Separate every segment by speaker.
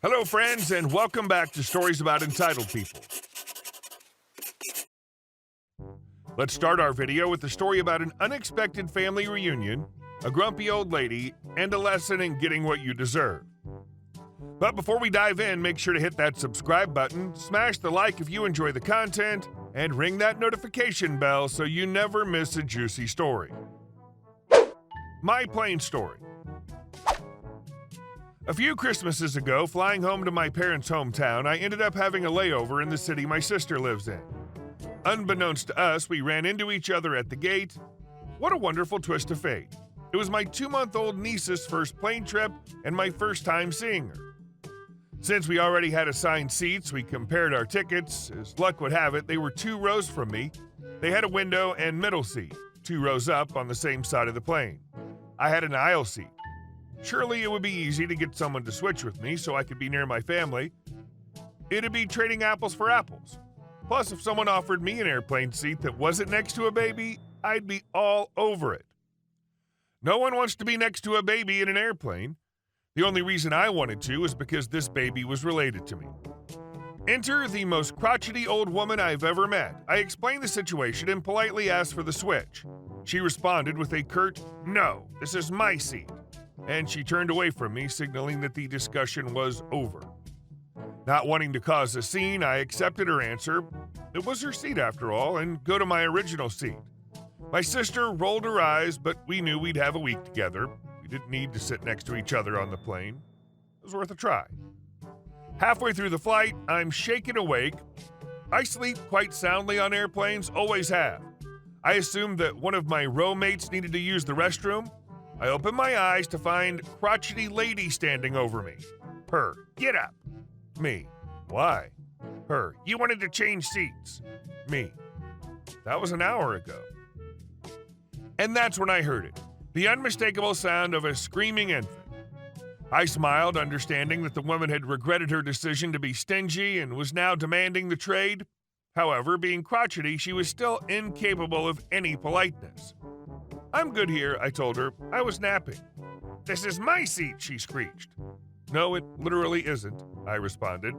Speaker 1: Hello, friends, and welcome back to Stories About Entitled People. Let's start our video with a story about an unexpected family reunion, a grumpy old lady, and a lesson in getting what you deserve. But before we dive in, make sure to hit that subscribe button, smash the like if you enjoy the content, and ring that notification bell so you never miss a juicy story. My plane story. A few Christmases ago, flying home to my parents' hometown, I ended up having a layover in the city my sister lives in. Unbeknownst to us, we ran into each other at the gate. What a wonderful twist of fate. It was my 2-month-old niece's first plane trip and my first time seeing her. Since we already had assigned seats, we compared our tickets. As luck would have it, they were 2 rows from me. They had a window and middle seat, 2 rows up on the same side of the plane. I had an aisle seat. Surely it would be easy to get someone to switch with me so I could be near my family. It'd be trading apples for apples. Plus, if someone offered me an airplane seat that wasn't next to a baby, I'd be all over it. No one wants to be next to a baby in an airplane. The only reason I wanted to was because this baby was related to me. Enter the most crotchety old woman I've ever met. I explained the situation and politely asked for the switch. She responded with a curt, "No, this is my seat." And she turned away from me, signaling that the discussion was over. Not wanting to cause a scene, I accepted her answer. It was her seat after all, and go to my original seat. My sister rolled her eyes, but we knew we'd have a week together. We didn't need to sit next to each other on the plane. It was worth a try. Halfway through the flight, I'm shaken awake. I sleep quite soundly on airplanes, always have. I assumed that one of my row mates needed to use the restroom. I open my eyes to find crotchety lady standing over me. Her, "Get up." Me, "Why?" Her, "You wanted to change seats." Me, "That was an hour ago." And that's when I heard it, the unmistakable sound of a screaming infant. I smiled, understanding that the woman had regretted her decision to be stingy and was now demanding the trade. However, being crotchety, she was still incapable of any politeness. "I'm good here," I told her. I was napping. "This is my seat," she screeched. "No, it literally isn't," I responded.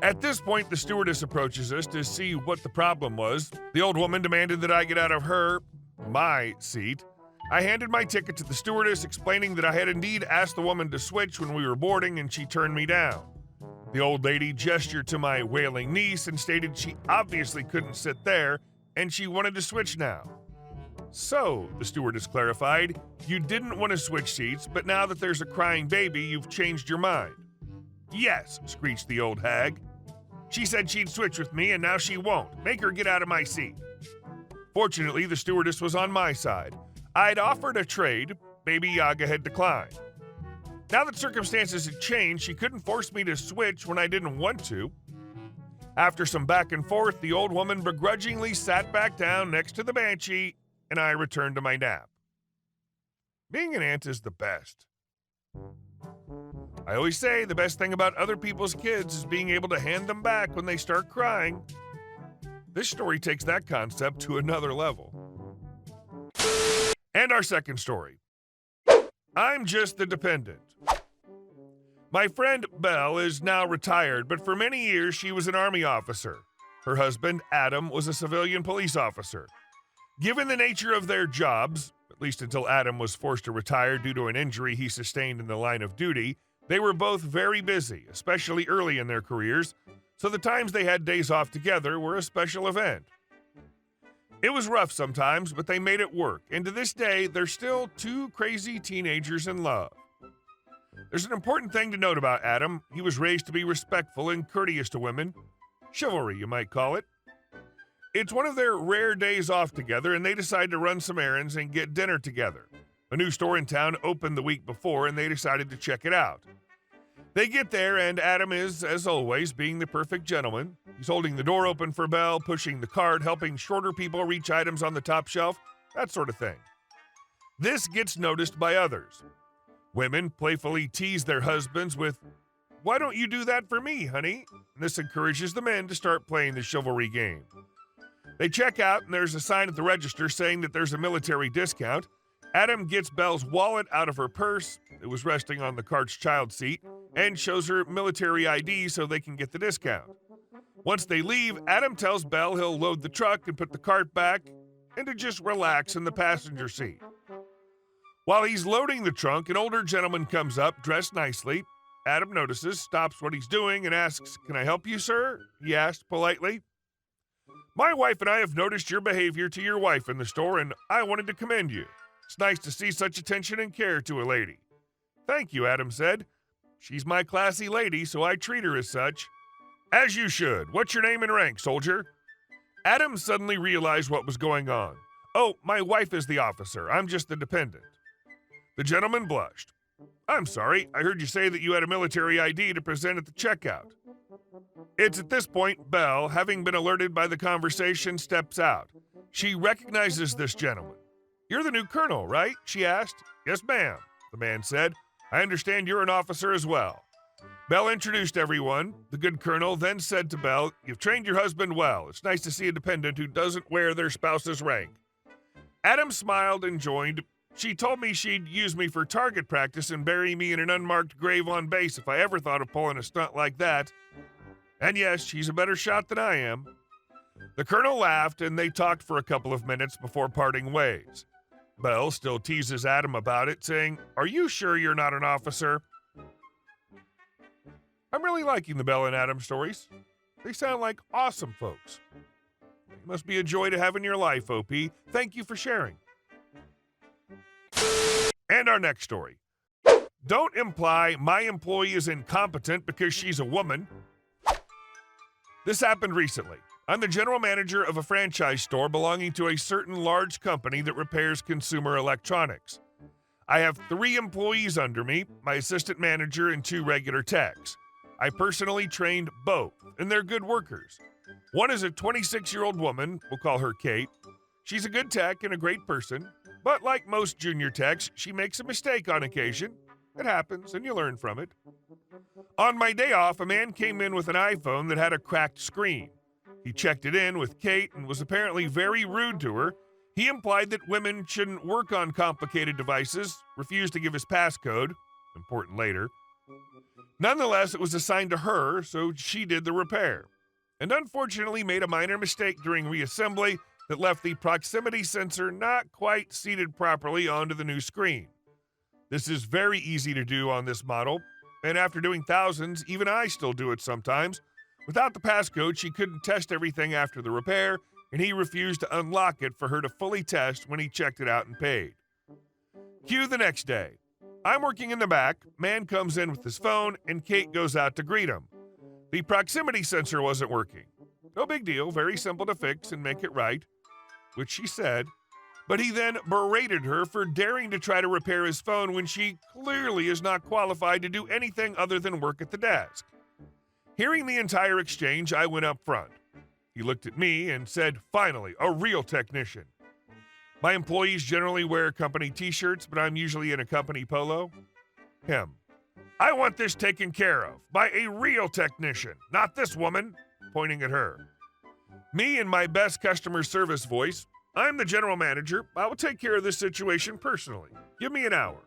Speaker 1: At this point, the stewardess approaches us to see what the problem was. The old woman demanded that I get out of my seat. I handed my ticket to the stewardess, explaining that I had indeed asked the woman to switch when we were boarding, and she turned me down. The old lady gestured to my wailing niece and stated she obviously couldn't sit there, and she wanted to switch now. "So," the stewardess clarified, "you didn't want to switch seats, but now that there's a crying baby, you've changed your mind." "Yes," screeched the old hag. "She said she'd switch with me, and now she won't. Make her get out of my seat." Fortunately, the stewardess was on my side. I'd offered a trade. Baby Yaga had declined. Now that circumstances had changed, she couldn't force me to switch when I didn't want to. After some back and forth, the old woman begrudgingly sat back down next to the banshee, and I returned to my nap. Being an aunt is the best. I always say the best thing about other people's kids is being able to hand them back when they start crying. This story takes that concept to another level. And our second story. I'm just the dependent. My friend Belle is now retired, but for many years she was an Army officer. Her husband, Adam, was a civilian police officer. Given the nature of their jobs, at least until Adam was forced to retire due to an injury he sustained in the line of duty, they were both very busy, especially early in their careers, so the times they had days off together were a special event. It was rough sometimes, but they made it work, and to this day, they're still 2 crazy teenagers in love. There's an important thing to note about Adam. He was raised to be respectful and courteous to women. Chivalry, you might call it. It's one of their rare days off together, and they decide to run some errands and get dinner together. A new store in town opened the week before, and they decided to check it out. They get there, and Adam is, as always, being the perfect gentleman. He's holding the door open for Belle, pushing the cart, helping shorter people reach items on the top shelf, that sort of thing. This gets noticed by others. Women playfully tease their husbands with, "Why don't you do that for me, honey?" And this encourages the men to start playing the chivalry game. They check out, and there's a sign at the register saying that there's a military discount. Adam gets Belle's wallet out of her purse, it was resting on the cart's child seat, and shows her military ID so they can get the discount. Once they leave, Adam tells Belle he'll load the truck and put the cart back and to just relax in the passenger seat. While he's loading the trunk, an older gentleman comes up, dressed nicely. Adam notices, stops what he's doing, and asks, "Can I help you, sir?" he asked politely. "My wife and I have noticed your behavior to your wife in the store, and I wanted to commend you. It's nice to see such attention and care to a lady." "Thank you," Adam said. "She's my classy lady, so I treat her as such." "As you should. What's your name and rank, soldier?" Adam suddenly realized what was going on. "Oh, my wife is the officer. I'm just the dependent." The gentleman blushed. "I'm sorry, I heard you say that you had a military ID to present at the checkout." It's at this point Belle, having been alerted by the conversation, steps out. She recognizes this gentleman. "You're the new colonel, right?" she asked. "Yes, ma'am," the man said. "I understand you're an officer as well." Belle introduced everyone. The good colonel then said to Belle, "You've trained your husband well. It's nice to see a dependent who doesn't wear their spouse's rank." Adam smiled and joined. "She told me she'd use me for target practice and bury me in an unmarked grave on base if I ever thought of pulling a stunt like that. And yes, she's a better shot than I am." The colonel laughed, and they talked for a couple of minutes before parting ways. Belle still teases Adam about it, saying, "Are you sure you're not an officer?" I'm really liking the Belle and Adam stories. They sound like awesome folks. It must be a joy to have in your life, OP. Thank you for sharing. And our next story. Don't imply my employee is incompetent because she's a woman. This happened recently. I'm the general manager of a franchise store belonging to a certain large company that repairs consumer electronics. I have 3 employees under me, my assistant manager and 2 regular techs. I personally trained both, and they're good workers. One is a 26-year-old woman, we'll call her Kate. She's a good tech and a great person, but like most junior techs, she makes a mistake on occasion. It happens, and you learn from it. On my day off, a man came in with an iPhone that had a cracked screen. He checked it in with Kate and was apparently very rude to her. He implied that women shouldn't work on complicated devices, refused to give his passcode, important later. Nonetheless, it was assigned to her, so she did the repair, and unfortunately made a minor mistake during reassembly that left the proximity sensor not quite seated properly onto the new screen. This is very easy to do on this model, and after doing thousands, even I still do it sometimes. Without the passcode, she couldn't test everything after the repair, and he refused to unlock it for her to fully test when he checked it out and paid. Cue the next day. I'm working in the back, man comes in with his phone, and Kate goes out to greet him. The proximity sensor wasn't working. No big deal, very simple to fix and make it right, which she said, but he then berated her for daring to try to repair his phone when she clearly is not qualified to do anything other than work at the desk. Hearing the entire exchange, I went up front. He looked at me and said, "Finally, a real technician." My employees generally wear company t-shirts, but I'm usually in a company polo. Him. "I want this taken care of by a real technician, not this woman," pointing at her. Me in my best customer service voice, "I'm the general manager. I will take care of this situation personally. Give me an hour."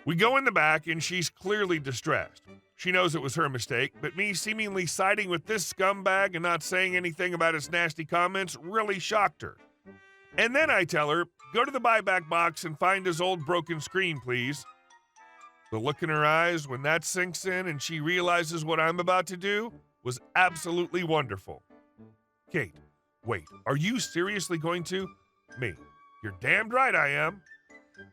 Speaker 1: We go in the back, and she's clearly distressed. She knows it was her mistake, but me seemingly siding with this scumbag and not saying anything about his nasty comments really shocked her. And then I tell her, "Go to the buyback box and find his old broken screen, please." The look in her eyes when that sinks in and she realizes what I'm about to do was absolutely wonderful. "Kate, wait, are you seriously going to?" Me. "You're damned right I am."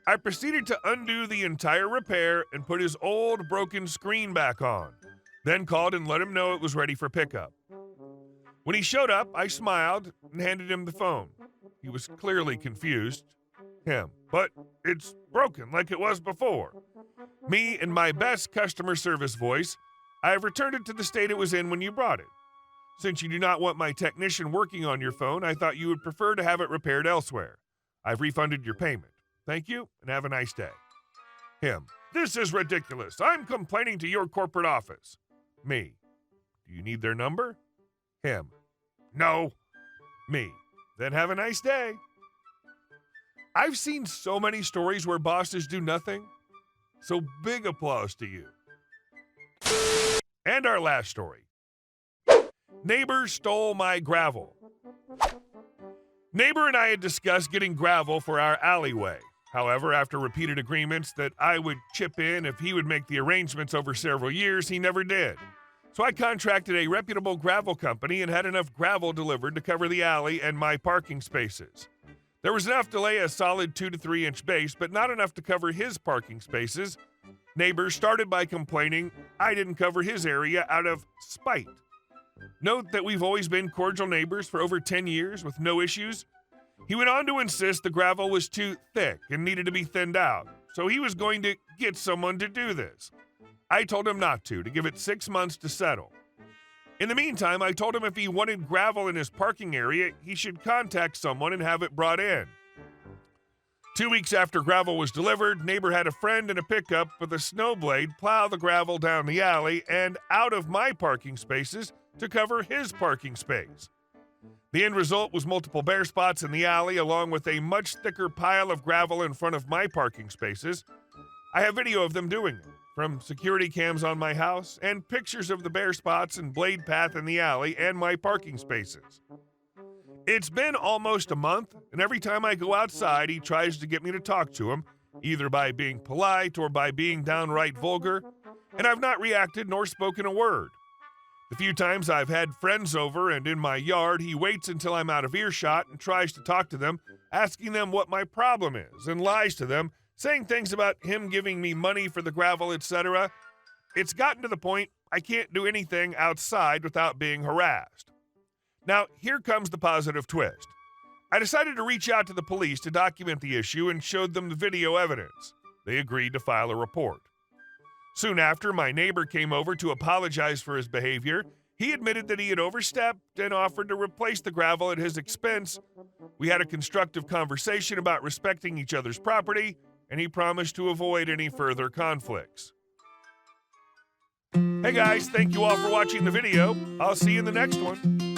Speaker 1: I proceeded to undo the entire repair and put his old broken screen back on, then called and let him know it was ready for pickup. When he showed up, I smiled and handed him the phone. He was clearly confused. Him. "But it's broken like it was before." Me in my best customer service voice, "I have returned it to the state it was in when you brought it. Since you do not want my technician working on your phone, I thought you would prefer to have it repaired elsewhere. I've refunded your payment. Thank you, and have a nice day." Him. "This is ridiculous. I'm complaining to your corporate office." Me. "Do you need their number?" Him. "No." Me. "Then have a nice day." I've seen so many stories where bosses do nothing, so big applause to you. And our last story. Neighbor stole my gravel. Neighbor and I had discussed getting gravel for our alleyway. However, after repeated agreements that I would chip in if he would make the arrangements over several years, he never did. So I contracted a reputable gravel company and had enough gravel delivered to cover the alley and my parking spaces. There was enough to lay a solid 2 to 3 inch base, but not enough to cover his parking spaces. Neighbor started by complaining I didn't cover his area out of spite. Note that we've always been cordial neighbors for over 10 years with no issues. He went on to insist the gravel was too thick and needed to be thinned out, so he was going to get someone to do this. I told him not to give it 6 months to settle. In the meantime, I told him if he wanted gravel in his parking area, he should contact someone and have it brought in. 2 weeks after gravel was delivered, neighbor had a friend in a pickup with a snow blade plow the gravel down the alley and out of my parking spaces to cover his parking space. The end result was multiple bare spots in the alley, along with a much thicker pile of gravel in front of my parking spaces. I have video of them doing it, from security cams on my house, and pictures of the bare spots and blade path in the alley and my parking spaces. It's been almost a month, and every time I go outside, he tries to get me to talk to him, either by being polite or by being downright vulgar, and I've not reacted nor spoken a word. The few times I've had friends over and in my yard, he waits until I'm out of earshot and tries to talk to them, asking them what my problem is, and lies to them, saying things about him giving me money for the gravel, etc. It's gotten to the point I can't do anything outside without being harassed. Now, here comes the positive twist. I decided to reach out to the police to document the issue and showed them the video evidence. They agreed to file a report. Soon after, my neighbor came over to apologize for his behavior. He admitted that he had overstepped and offered to replace the gravel at his expense. We had a constructive conversation about respecting each other's property, and he promised to avoid any further conflicts. Hey guys, thank you all for watching the video. I'll see you in the next one.